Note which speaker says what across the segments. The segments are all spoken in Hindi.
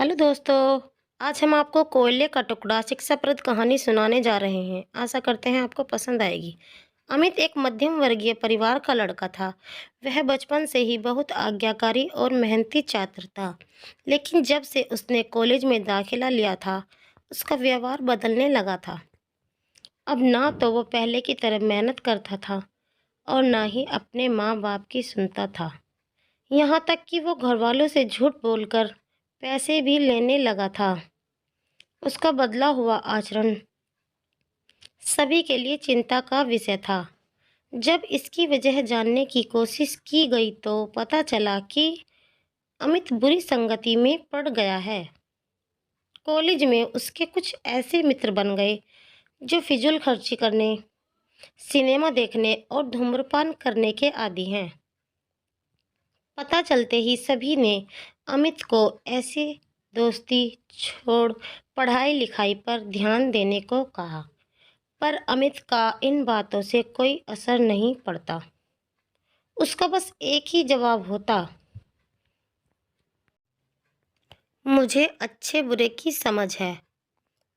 Speaker 1: हेलो दोस्तों। आज हम आपको कोयले का टुकड़ा शिक्षाप्रद कहानी सुनाने जा रहे हैं। आशा करते हैं आपको पसंद आएगी। अमित एक मध्यम वर्गीय परिवार का लड़का था। वह बचपन से ही बहुत आज्ञाकारी और मेहनती छात्र था। लेकिन जब से उसने कॉलेज में दाखिला लिया था, उसका व्यवहार बदलने लगा था। अब ना तो वो पहले की तरह मेहनत करता था और ना ही अपने माँ बाप की सुनता था। यहाँ तक कि वो घरवालों से झूठ बोलकर पैसे भी लेने लगा था। उसका बदला हुआ आचरण सभी के लिए चिंता का विषय था। जब इसकी वजह जानने की कोशिश की गई तो पता चला कि अमित बुरी संगति में पड़ गया है। कॉलेज में उसके कुछ ऐसे मित्र बन गए जो फिजूल खर्ची करने, सिनेमा देखने और धूम्रपान करने के आदी हैं। पता चलते ही सभी ने अमित को ऐसे दोस्ती छोड़ पढ़ाई लिखाई पर ध्यान देने को कहा। पर अमित का इन बातों से कोई असर नहीं पड़ता। उसका बस एक ही जवाब होता, मुझे अच्छे बुरे की समझ है।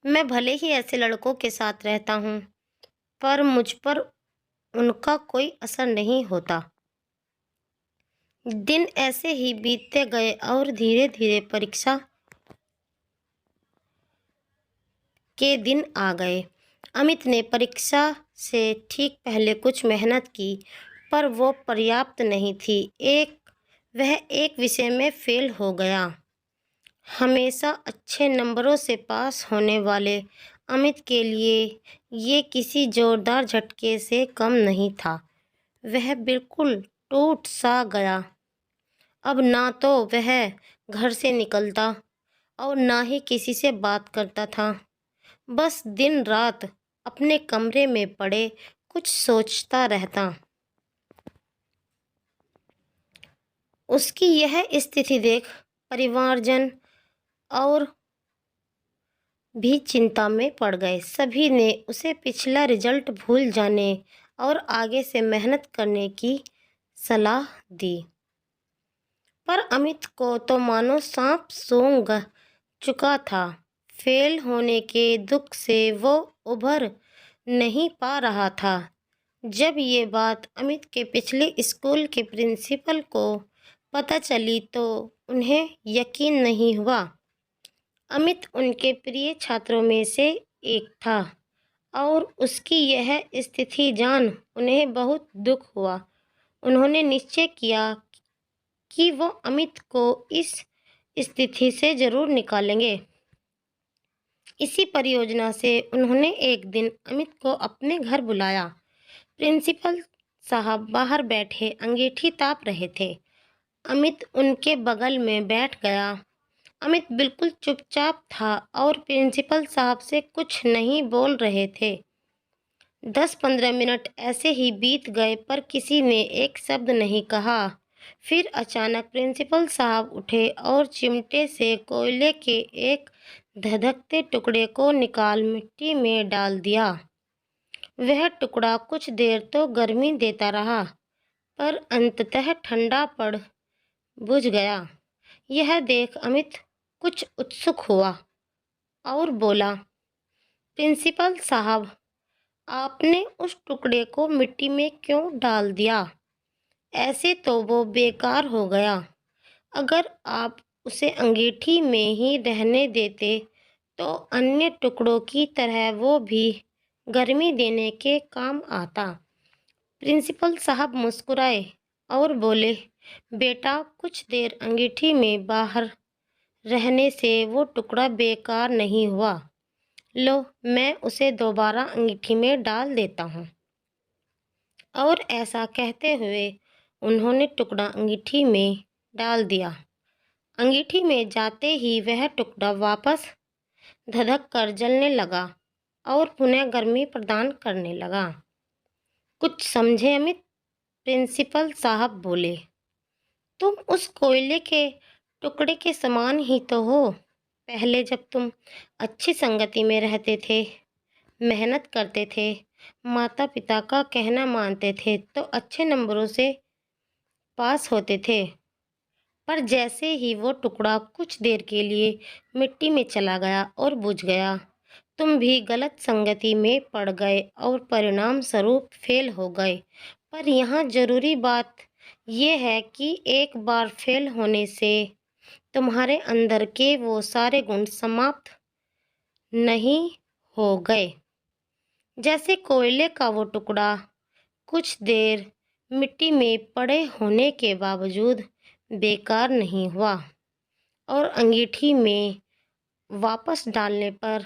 Speaker 1: मैं भले ही ऐसे लड़कों के साथ रहता हूँ, पर मुझ पर उनका कोई असर नहीं होता। दिन ऐसे ही बीतते गए और धीरे धीरे परीक्षा के दिन आ गए। अमित ने परीक्षा से ठीक पहले कुछ मेहनत की, पर वो पर्याप्त नहीं थी। वह एक विषय में फेल हो गया। हमेशा अच्छे नंबरों से पास होने वाले अमित के लिए ये किसी जोरदार झटके से कम नहीं था। वह बिल्कुल टूट सा गया। अब ना तो वह घर से निकलता और ना ही किसी से बात करता था। बस दिन रात अपने कमरे में पड़े कुछ सोचता रहता। उसकी यह स्थिति देख परिवारजन और भी चिंता में पड़ गए। सभी ने उसे पिछला रिजल्ट भूल जाने और आगे से मेहनत करने की सलाह दी। पर अमित को तो मानो सांप सूंघ चुका था। फेल होने के दुख से वो उभर नहीं पा रहा था। जब ये बात अमित के पिछले स्कूल के प्रिंसिपल को पता चली तो उन्हें यकीन नहीं हुआ। अमित उनके प्रिय छात्रों में से एक था और उसकी यह स्थिति जान उन्हें बहुत दुख हुआ। उन्होंने निश्चय किया कि वो अमित को इस स्थिति से जरूर निकालेंगे। इसी परियोजना से उन्होंने एक दिन अमित को अपने घर बुलाया। प्रिंसिपल साहब बाहर बैठे अंगीठी ताप रहे थे। अमित उनके बगल में बैठ गया। अमित बिल्कुल चुपचाप था और प्रिंसिपल साहब से कुछ नहीं बोल रहे थे। 10-15 मिनट ऐसे ही बीत गए पर किसी ने एक शब्द नहीं कहा। फिर अचानक प्रिंसिपल साहब उठे और चिमटे से कोयले के एक धधकते टुकड़े को निकाल मिट्टी में डाल दिया। वह टुकड़ा कुछ देर तो गर्मी देता रहा, पर अंततः ठंडा पड़ बुझ गया। यह देख अमित कुछ उत्सुक हुआ और बोला, प्रिंसिपल साहब, आपने उस टुकड़े को मिट्टी में क्यों डाल दिया? ऐसे तो वो बेकार हो गया। अगर आप उसे अंगीठी में ही रहने देते तो अन्य टुकड़ों की तरह वो भी गर्मी देने के काम आता। प्रिंसिपल साहब मुस्कुराए और बोले, बेटा, कुछ देर अंगीठी में बाहर रहने से वो टुकड़ा बेकार नहीं हुआ। लो, मैं उसे दोबारा अंगीठी में डाल देता हूँ। और ऐसा कहते हुए उन्होंने टुकड़ा अंगीठी में डाल दिया। अंगीठी में जाते ही वह टुकड़ा वापस धधक कर जलने लगा और पुनः गर्मी प्रदान करने लगा। कुछ समझे अमित? प्रिंसिपल साहब बोले, तुम उस कोयले के टुकड़े के समान ही तो हो। पहले जब तुम अच्छी संगति में रहते थे, मेहनत करते थे, माता पिता का कहना मानते थे तो अच्छे नंबरों से पास होते थे। पर जैसे ही वो टुकड़ा कुछ देर के लिए मिट्टी में चला गया और बुझ गया, तुम भी गलत संगति में पड़ गए और परिणाम स्वरूप फेल हो गए। पर यहाँ जरूरी बात यह है कि एक बार फेल होने से तुम्हारे अंदर के वो सारे गुण समाप्त नहीं हो गए। जैसे कोयले का वो टुकड़ा कुछ देर मिट्टी में पड़े होने के बावजूद बेकार नहीं हुआ और अंगीठी में वापस डालने पर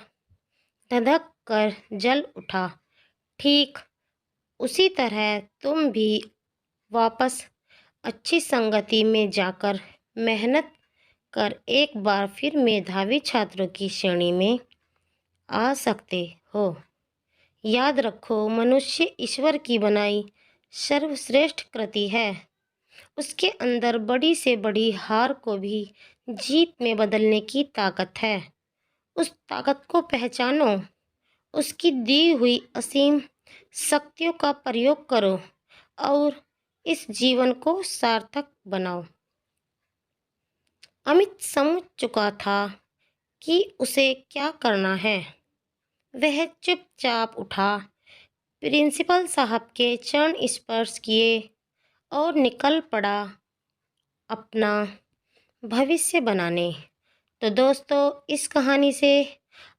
Speaker 1: धधक कर जल उठा, ठीक उसी तरह तुम भी वापस अच्छी संगति में जाकर मेहनत कर एक बार फिर मेधावी छात्रों की श्रेणी में आ सकते हो। याद रखो, मनुष्य ईश्वर की बनाई सर्वश्रेष्ठ कृति है। उसके अंदर बड़ी से बड़ी हार को भी जीत में बदलने की ताकत है। उस ताकत को पहचानो, उसकी दी हुई असीम शक्तियों का प्रयोग करो और इस जीवन को सार्थक बनाओ। अमित समझ चुका था कि उसे क्या करना है। वह चुपचाप उठा, प्रिंसिपल साहब के चरण स्पर्श किए और निकल पड़ा अपना भविष्य बनाने। तो दोस्तों, इस कहानी से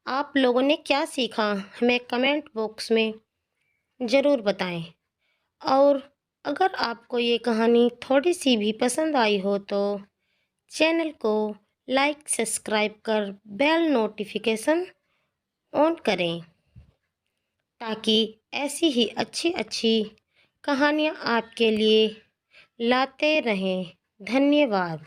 Speaker 1: आप लोगों ने क्या सीखा, हमें कमेंट बॉक्स में ज़रूर बताएं। और अगर आपको ये कहानी थोड़ी सी भी पसंद आई हो तो चैनल को लाइक सब्सक्राइब कर बेल नोटिफिकेशन ऑन करें, ताकि ऐसी ही अच्छी अच्छी कहानियाँ आपके लिए लाते रहें। धन्यवाद।